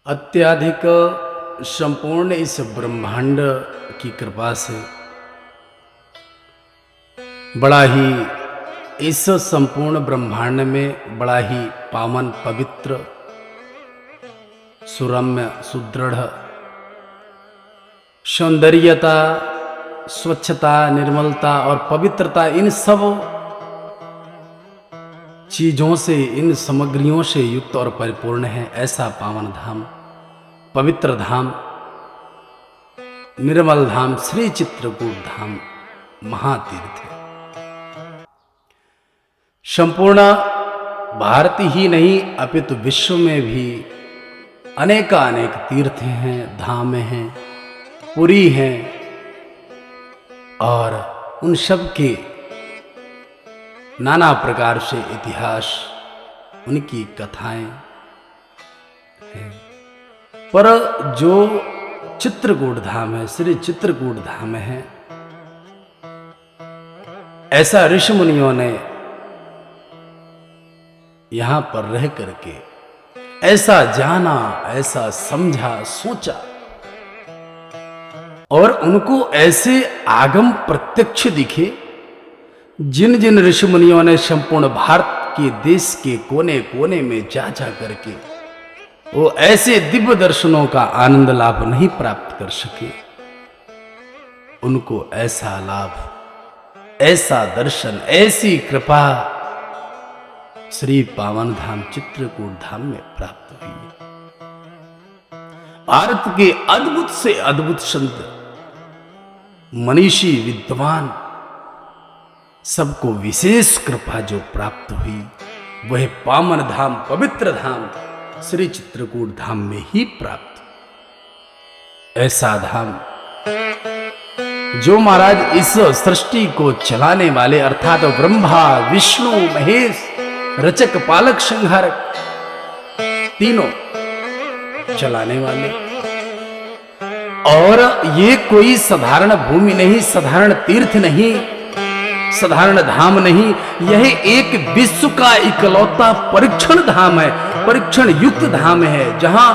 अत्याधिक संपूर्ण इस ब्रह्मांड की कृपा से बड़ा ही इस संपूर्ण ब्रह्मांड में बड़ा ही पावन पवित्र सुरम्य सुदृढ़ सौंदर्यता स्वच्छता निर्मलता और पवित्रता इन सब चीजों से इन सामग्रियों से युक्त और परिपूर्ण है। ऐसा पावन धाम पवित्र धाम निर्मल धाम श्री चित्रकूट धाम महातीर्थ है। संपूर्ण भारत ही नहीं अपितु विश्व में भी अनेक तीर्थ हैं, धाम हैं, पुरी हैं और उन सब के नाना प्रकार से इतिहास उनकी कथाएं हैं। पर जो चित्रकूट धाम है, श्री चित्रकूट धाम है, ऐसा ऋषि मुनियों ने यहां पर रह करके ऐसा जाना, ऐसा समझा, सोचा और उनको ऐसे आगम प्रत्यक्ष दिखे जिन जिन ऋषि मुनियों ने संपूर्ण भारत के देश के कोने कोने में जा जा करके वो ऐसे दिव्य दर्शनों का आनंद लाभ नहीं प्राप्त कर सके, उनको ऐसा लाभ, ऐसा दर्शन, ऐसी कृपा श्री पावन धाम चित्रकूट धाम में प्राप्त हुई। भारत के अद्भुत से अद्भुत संत, मनीषी, विद्वान, सबको विशेष कृपा जो प्राप्त हुई वह पावन धाम पवित्र धाम श्री चित्रकूट धाम में ही प्राप्त। ऐसा धाम जो महाराज इस सृष्टि को चलाने वाले अर्थात ब्रह्मा विष्णु महेश रचक पालक संहारक तीनों चलाने वाले, और ये कोई साधारण भूमि नहीं, साधारण तीर्थ नहीं, साधारण धाम नहीं, यह एक विश्व का इकलौता परीक्षण धाम है, परीक्षण युक्त धाम है, जहां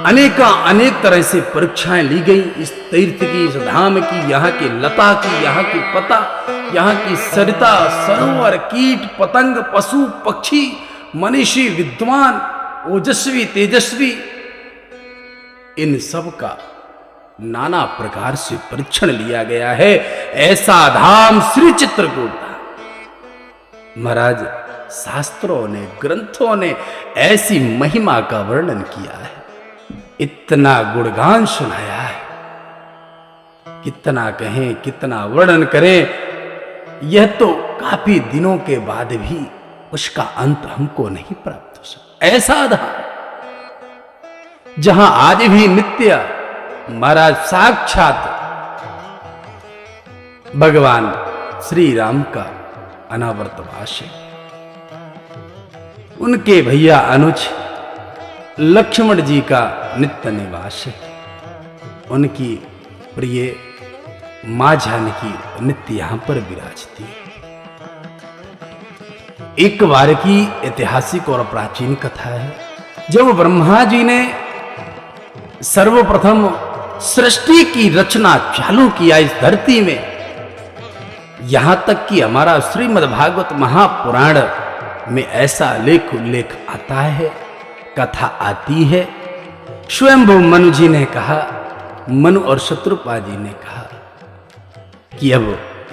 अनेक तरह से परीक्षाएं ली गई इस तीर्थ की, इस धाम की, यहाँ की लता की, यहाँ की पता, यहाँ की सरिता सरोवर कीट पतंग पशु पक्षी मनीषी विद्वान ओजस्वी तेजस्वी, इन सब का नाना प्रकार से परीक्षण लिया गया है। ऐसा धाम श्री चित्रकूट धाम। महाराज शास्त्रों ने ग्रंथों ने ऐसी महिमा का वर्णन किया है, इतना गुणगान सुनाया है, कितना कहें कितना वर्णन करें, यह तो काफी दिनों के बाद भी उसका अंत हमको नहीं प्राप्त हो सकता। ऐसा धाम जहां आज भी नित्य महाराज साक्षात भगवान श्री राम का अनावर्त वास है, उनके भैया अनुज लक्ष्मण जी का नित्य निवास है, उनकी प्रिय मां जानकी नित्य यहां पर विराजती है। एक बार की ऐतिहासिक और प्राचीन कथा है, जब ब्रह्मा जी ने सर्वप्रथम सृष्टि की रचना चालू किया इस धरती में, यहां तक कि हमारा श्रीमद् भागवत महापुराण में ऐसा लेख उल्लेख आता है, कथा आती है। स्वयंभू मनु जी ने कहा, मनु और शत्रुपा जी ने कहा कि अब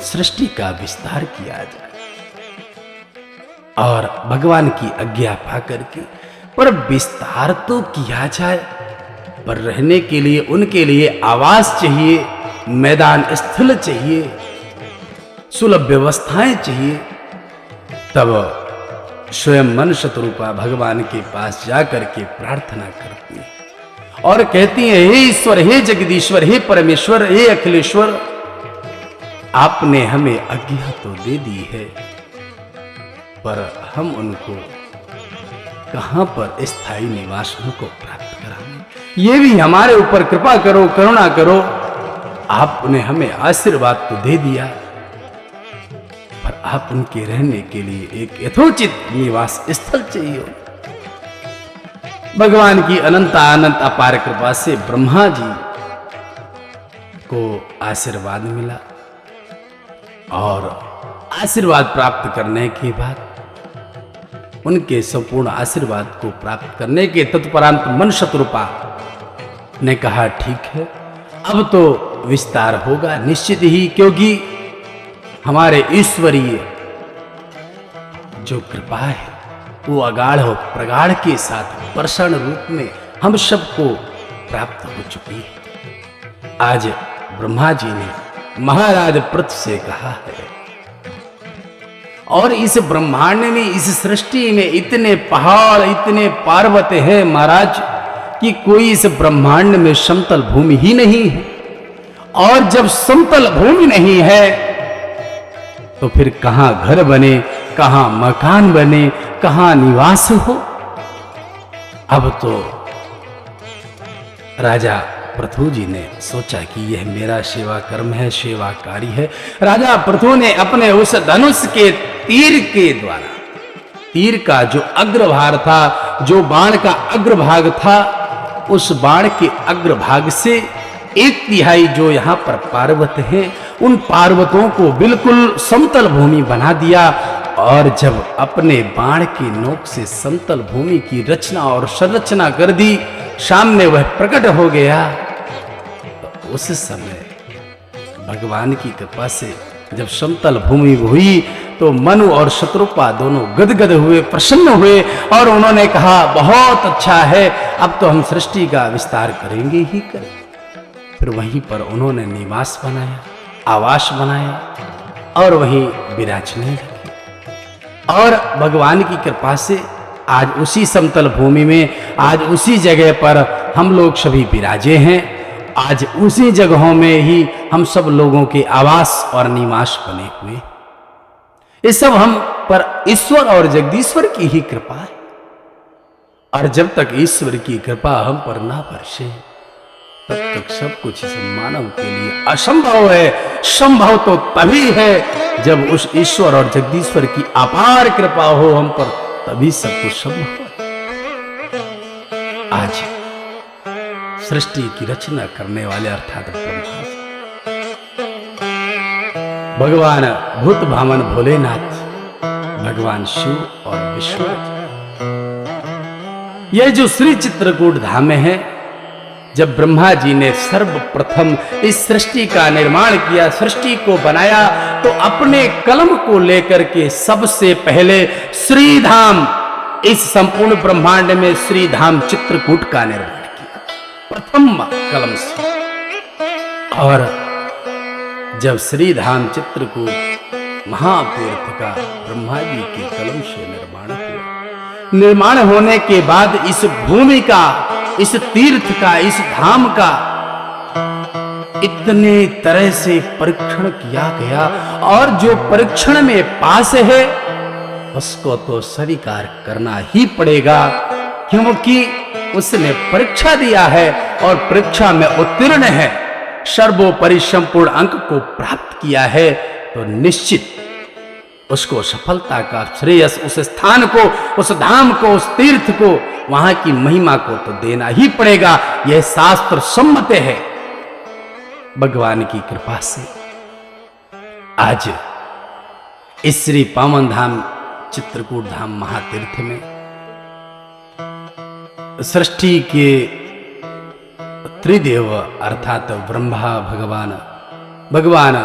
सृष्टि का विस्तार किया जाए, और भगवान की आज्ञा पा करके, पर विस्तार तो किया जाए, पर रहने के लिए उनके लिए आवास चाहिए, मैदान स्थल चाहिए, सुलभ व्यवस्थाएं चाहिए। तब स्वयं मन शत्रुपा भगवान के पास जाकर के प्रार्थना करती है और कहती है, हे ईश्वर, हे जगदीश्वर, हे परमेश्वर, हे अखिलेश्वर, आपने हमें आज्ञा तो दे दी है, पर हम उनको कहां पर स्थायी निवास उनको प्राप्त कराएं, ये भी हमारे ऊपर कृपा करो, करुणा करो। आपने हमें आशीर्वाद तो दे दिया, पर आप उनके रहने के लिए एक यथोचित निवास स्थल चाहिए। भगवान की अनंत अनंत अपार कृपा से ब्रह्मा जी को आशीर्वाद मिला और आशीर्वाद प्राप्त करने के बाद उनके संपूर्ण आशीर्वाद को प्राप्त करने के तत्परांत मन शत्रुपा ने कहा ठीक है, अब तो विस्तार होगा निश्चित ही, क्योंकि हमारे ईश्वरीय जो कृपा है वो अगाढ़ और प्रगाढ़ के साथ वर्षण रूप में हम सबको प्राप्त हो चुकी है। आज ब्रह्मा जी ने महाराज पृथ से कहा है, और इस ब्रह्मांड में, इस सृष्टि में इतने पहाड़, इतने पर्वत हैं महाराज कि कोई इस ब्रह्मांड में समतल भूमि ही नहीं है। और जब समतल भूमि नहीं है तो फिर कहां घर बने, कहां मकान बने, कहां निवास हो। अब तो राजा पृथु जी ने सोचा कि यह मेरा सेवा कर्म है, सेवा कार्य है। राजा पृथु ने अपने उस धनुष के तीर के द्वारा, तीर का जो अग्रभाग था, जो बाण का अग्रभाग था, उस बाण के अग्रभाग से 1/3 जो यहाँ पर पर्वत है, उन पर्वतों को बिल्कुल समतल भूमि बना दिया। और जब अपने बाण की नोक से समतल भूमि की रचना और संरचना कर दी, सामने वह प्रकट हो गया। तो उस समय भगवान की कृपा से जब समतल भूमि हुई तो मनु और शत्रुपा दोनों गदगद हुए, प्रसन्न हुए, और उन्होंने कहा बहुत अच्छा है, अब तो हम सृष्टि का विस्तार करेंगे ही करेंगे। फिर वहीं पर उन्होंने निवास बनाया, आवास बनाया और वहीं विराजने लगे। और भगवान की कृपा से आज उसी समतल भूमि में, आज उसी जगह पर हम लोग सभी विराजे हैं। आज उसी जगहों में ही हम सब लोगों के आवास और निवास बने हुए। ये सब हम पर ईश्वर और जगदीश्वर की ही कृपा है। और जब तक ईश्वर की कृपा हम पर ना बरसे तब तक सब कुछ इस मानव के लिए असंभव है। संभव तो तभी है जब उस ईश्वर और जगदीश्वर की अपार कृपा हो हम पर, तभी सब कुछ संभव है। आज सृष्टि की रचना करने वाले अर्थात ब्रह्मा, भगवान भूत भामन भोलेनाथ, भगवान शिव और विष्णु, यह जो श्री चित्रकूट धाम है, जब ब्रह्मा जी ने सर्वप्रथम इस सृष्टि का निर्माण किया, सृष्टि को बनाया, तो अपने कलम को लेकर के सबसे पहले श्रीधाम, इस संपूर्ण ब्रह्मांड में श्रीधाम चित्रकूट का निर्माण किया प्रथम कलम से। और जब श्रीधाम चित्रकूट महातीर्थ का ब्रह्मा जी के कलम से निर्माण हुआ, निर्माण होने के बाद इस भूमि का, इस तीर्थ का, इस धाम का इतने तरह से परीक्षण किया गया, और जो परीक्षण में पास है उसको तो स्वीकार करना ही पड़ेगा, क्योंकि उसने परीक्षा दिया है और परीक्षा में उत्तीर्ण है, सर्वोपरि संपूर्ण अंक को प्राप्त किया है, तो निश्चित उसको सफलता का श्रेयस उस स्थान को, उस धाम को, उस तीर्थ को, वहां की महिमा को तो देना ही पड़ेगा। यह शास्त्र सम्मत है। भगवान की कृपा से आज इस श्री पावन धाम चित्रकूट धाम महातीर्थ में सृष्टि के त्रिदेव अर्थात ब्रह्मा भगवान, भगवान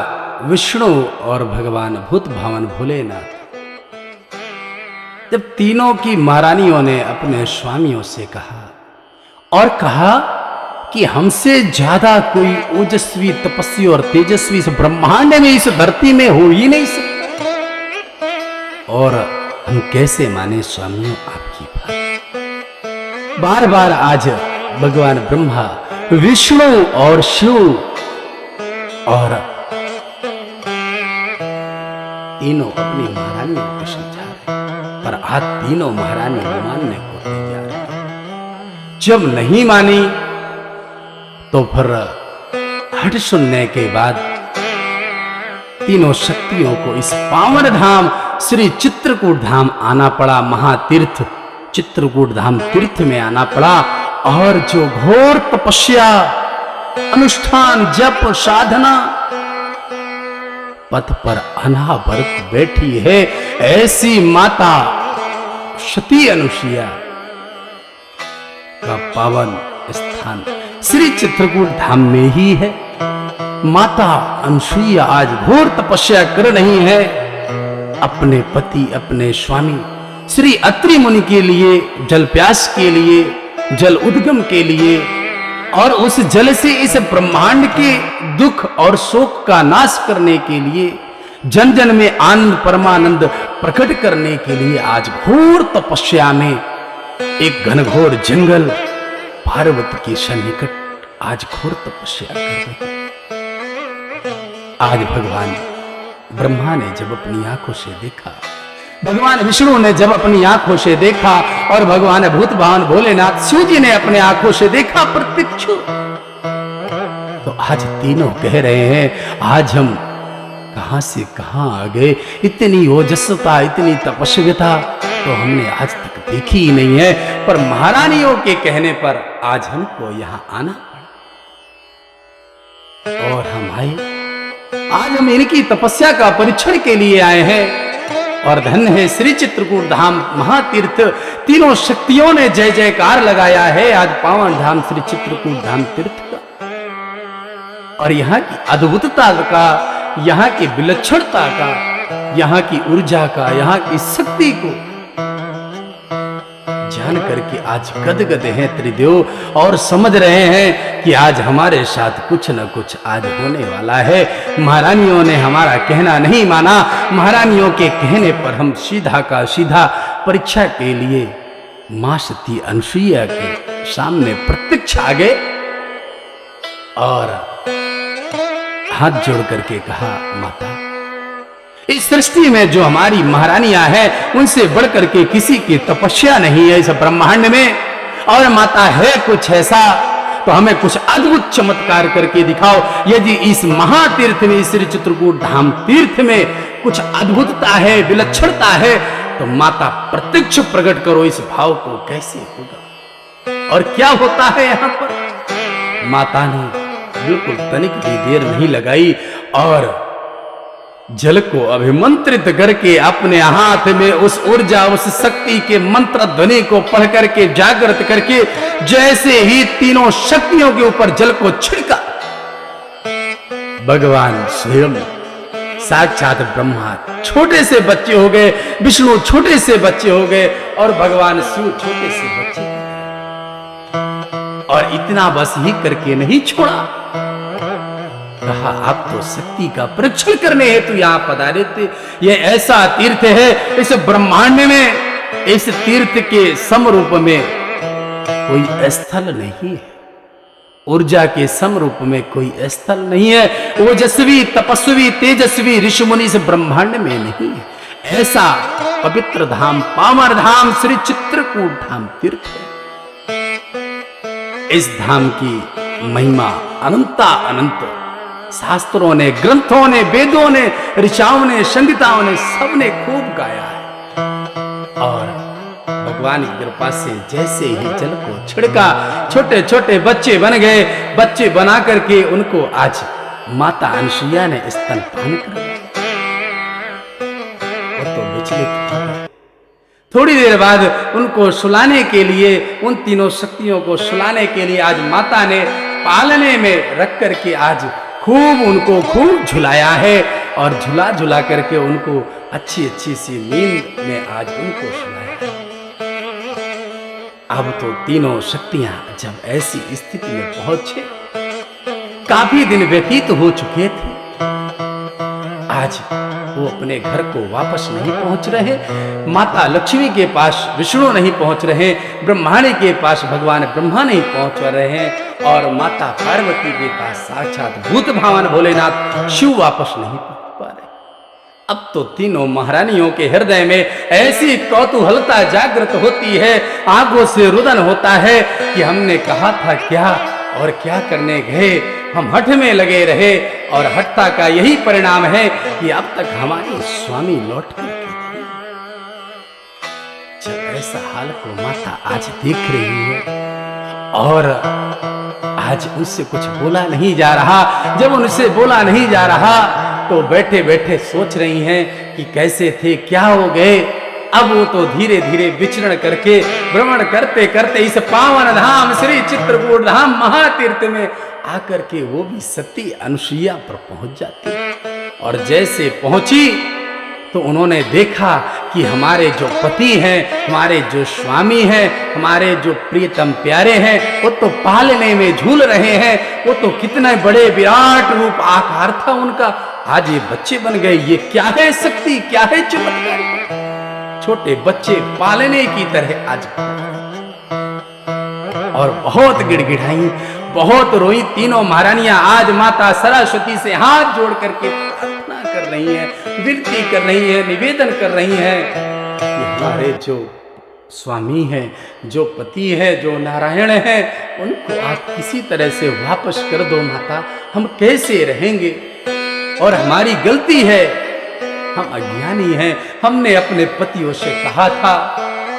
विष्णु और भगवान भूत भावन भोलेनाथ, जब तीनों की महारानियों ने अपने स्वामियों से कहा और कहा कि हमसे ज्यादा कोई ओजस्वी, तपस्वी और तेजस्वी इस ब्रह्मांड में, इस धरती में हो ही नहीं सकता, और हम कैसे माने स्वामियों आपकी बात। बार बार आज भगवान ब्रह्मा, विष्णु और शिव और तीनों अपनी महारानियों को समझा रहे, पर आज तीनों महारानी मानने को तैयार है। जब नहीं मानी तो फिर हट सुनने के बाद तीनों शक्तियों को इस पावन धाम श्री चित्रकूट धाम आना पड़ा। महातीर्थ चित्रकूट धाम तीर्थ में आना पड़ा। और जो घोर तपस्या, अनुष्ठान, जप, साधना पथ पर अनावरत बैठी है, ऐसी माता सती अनुसुईया का पावन स्थान श्री चित्रकूट धाम में ही है। माता अनुसुईया आज घोर तपस्या कर रही है अपने पति, अपने स्वामी श्री अत्रि मुनि के लिए, जल प्यास के लिए, जल उद्गम के लिए, और उस जल से इस ब्रह्मांड के दुख और शोक का नाश करने के लिए, जन जन में आनंद परमानंद प्रकट करने के लिए आज घोर तपस्या में एक घनघोर जंगल पार्वती के सन्निकट आज घोर तपस्या कर रहे हैं। आज भगवान ब्रह्मा ने जब अपनी आंखों से देखा, भगवान विष्णु ने जब अपनी आंखों से देखा, और भगवान भूत भावन भोलेनाथ शिव जी ने अपने आंखों से देखा प्रत्यक्ष, तो आज तीनों कह रहे हैं आज हम कहां से कहां आ गए। इतनी ओजस्वता, इतनी तपस्विता तो हमने आज तक देखी ही नहीं है, पर महारानियों के कहने पर आज हमको यहां आना पड़ा और हम आए। आज हम इनकी तपस्या का परीक्षण के लिए आए हैं। और धन्य है श्री चित्रकूट धाम महातीर्थ, तीनों शक्तियों ने जय जयकार लगाया है आज पावन धाम श्री चित्रकूट धाम तीर्थ का। और यहाँ की अद्भुतता का, यहाँ की विलक्षणता का, यहाँ की ऊर्जा का, यहाँ की शक्ति को जान करके आज गदगद हैं त्रिदेव और समझ रहे हैं कि आज हमारे साथ कुछ न कुछ आज होने वाला है। महारानियों ने हमारा कहना नहीं माना, महारानियों के कहने पर हम सीधा का सीधा परीक्षा के लिए मां सती अनुसुईया के सामने प्रत्यक्ष आ गए और हाथ जोड़ करके कहा, माता इस सृष्टि में जो हमारी महारानियां हैं उनसे बढ़कर के किसी की तपस्या नहीं है इस ब्रह्मांड में। और माता है कुछ ऐसा तो हमें कुछ अद्भुत चमत्कार करके दिखाओ। यदि इस महातीर्थ में, श्री चित्रकूट धाम तीर्थ में कुछ अद्भुतता है, विलक्षणता है, तो माता प्रत्यक्ष प्रकट करो। इस भाव को कैसे होगा और क्या होता है यहाँ पर। माता ने बिल्कुल तनिक भी देर नहीं लगाई और जल को अभिमंत्रित करके अपने हाथ में उस ऊर्जा, उस शक्ति के मंत्र ध्वनि को पढ़ करके, जागृत करके, जैसे ही तीनों शक्तियों के ऊपर जल को छिड़का, भगवान स्वयं साक्षात ब्रह्मा छोटे से बच्चे हो गए, विष्णु छोटे से बच्चे हो गए और भगवान शिव छोटे से बच्चे हो गए। और इतना बस ही करके नहीं छोड़ा, कहा आप तो शक्ति का परीक्षण करने हेतु यहाँ पधारे थे। यह ऐसा तीर्थ है इस ब्रह्मांड में, इस तीर्थ के समरूप में कोई स्थल नहीं है, ऊर्जा के समरूप में कोई स्थल नहीं है। ओजस्वी, तपस्वी, तेजस्वी ऋषि मुनि इस ब्रह्मांड में नहीं है। ऐसा पवित्र धाम, पावन धाम श्री चित्रकूट धाम तीर्थ है। इस धाम की महिमा अनंता अनंत, शास्त्रों ने, ग्रंथों ने, वेदों ने, ऋचाओं ने, संगीताओं ने, सबने खूब गाया है। और भगवान की कृपा से जैसे ही जल को छिड़का, छोटे छोटे बच्चे बन गए। बच्चे बना करके उनको आज माता अनुसुईया ने स्तनपान कराया। वो तो विचलित हो गए। थोड़ी देर बाद उनको सुलाने के लिए, उन तीनों शक्तियों को सुलाने के लिए आज माता ने पालने में रख करके आज खूब उनको खूब झुलाया है और झुला झुला करके उनको अच्छी अच्छी सी नींद में आज उनको सुलाया है। अब तो तीनों शक्तियां जब ऐसी स्थिति में पहुंचे, काफी दिन व्यतीत हो चुके थे, आज वो अपने घर को वापस नहीं पहुंच रहे। माता लक्ष्मी के पास विष्णु नहीं पहुंच रहे, ब्रह्मांड के पास भगवान ब्रह्मा नहीं पहुंच रहे हैं, और माता पार्वती के पास साक्षात भूत भावन भोलेनाथ शिव वापस नहीं पहुंच पा रहे। अब तो तीनों महारानियों के हृदय में ऐसी कौतूहलता जागृत होती है, आंखों से रुदन होता है कि हमने कहा था क्या और क्या करने गए। हम हठ में लगे रहे और हठता का यही परिणाम है कि अब तक हमारे स्वामी लौट करके जब ऐसा हाल को माता आज देख रही है और आज उनसे कुछ बोला नहीं जा रहा। जब उनसे बोला नहीं जा रहा तो बैठे बैठे सोच रही हैं कि कैसे थे, क्या हो गए। अब वो तो धीरे धीरे विचरण करके भ्रमण करते करते इस पावन धाम श्री चित्रकूट धाम महातीर्थ में आकर के वो भी सती अनुसुईया पर पहुंच जाती। और जैसे पहुंची तो उन्होंने देखा कि हमारे जो पति हैं, हमारे जो स्वामी हैं, हमारे जो प्रियतम प्यारे हैं, वो तो पालने में झूल रहे हैं। वो तो कितने बड़े विराट रूप आकार था उनका, आज ये बच्चे बन गए। ये क्या है शक्ति, क्या है चमत्कार। छोटे बच्चे पालने की तरह आज, और बहुत गिड़गिड़ाई, बहुत रोई। तीनों महारानियां आज माता सरस्वती से हाथ जोड़ करके प्रार्थना कर रही हैं, विनती कर रही हैं, निवेदन कर रही हैं कि हमारे जो स्वामी हैं, जो पति है, जो नारायण हैं, उनको आप किसी तरह से वापस कर दो माता। हम कैसे रहेंगे, और हमारी गलती है, हम अज्ञानी हैं। हमने अपने पतियों से कहा था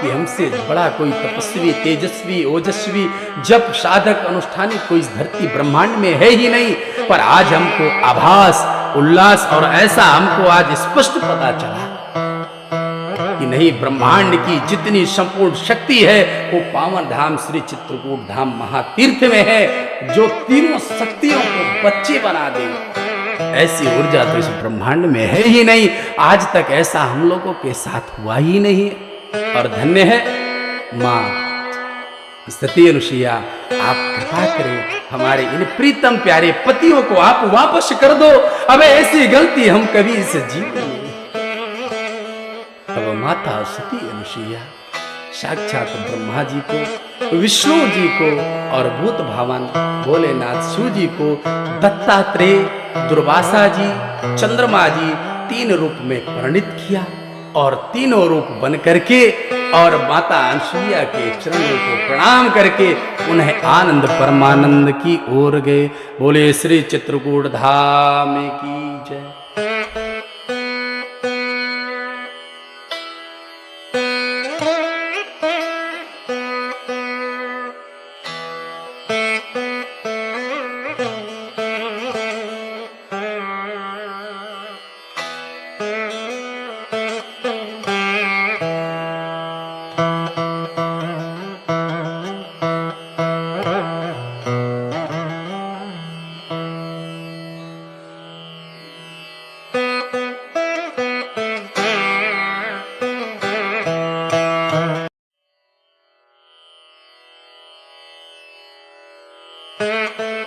कि हमसे बड़ा कोई तपस्वी, तेजस्वी, ओजस्वी, जप साधक, अनुष्ठानिक कोई इस धरती ब्रह्मांड में है ही नहीं। पर आज हमको आभास, उल्लास और ऐसा हमको आज स्पष्ट पता चला कि नहीं, ब्रह्मांड की जितनी संपूर्ण शक्ति है वो पावन धाम श्री चित्रकूट धाम महातीर्थ में है, जो तीनों शक्तियों को बच्चे बना दे। ऐसी ऊर्जा तो इस ब्रह्मांड में है ही नहीं। आज तक ऐसा हम लोगों के साथ हुआ ही नहीं। और धन्य है माँ सती अनुसुईया, आप कृपा करें, हमारे इन प्रीतम प्यारे पतियों को आप वापस कर दो। अब ऐसी गलती हम कभी इस जीवन में। तब माता सती अनुसुईया साक्षात ब्रह्मा जी को, विष्णु जी को और भूत भावन भोलेनाथ शिव जी को, दत्तात्रेय, दुर्वासा जी, चंद्रमा जी, 3 रूप में परिणित किया। और तीनों रूप बन करके और माता अनुसुईया के चरणों को प्रणाम करके उन्हें आनंद परमानंद की ओर गए। बोले श्री चित्रकूट धाम की जय। Thank you.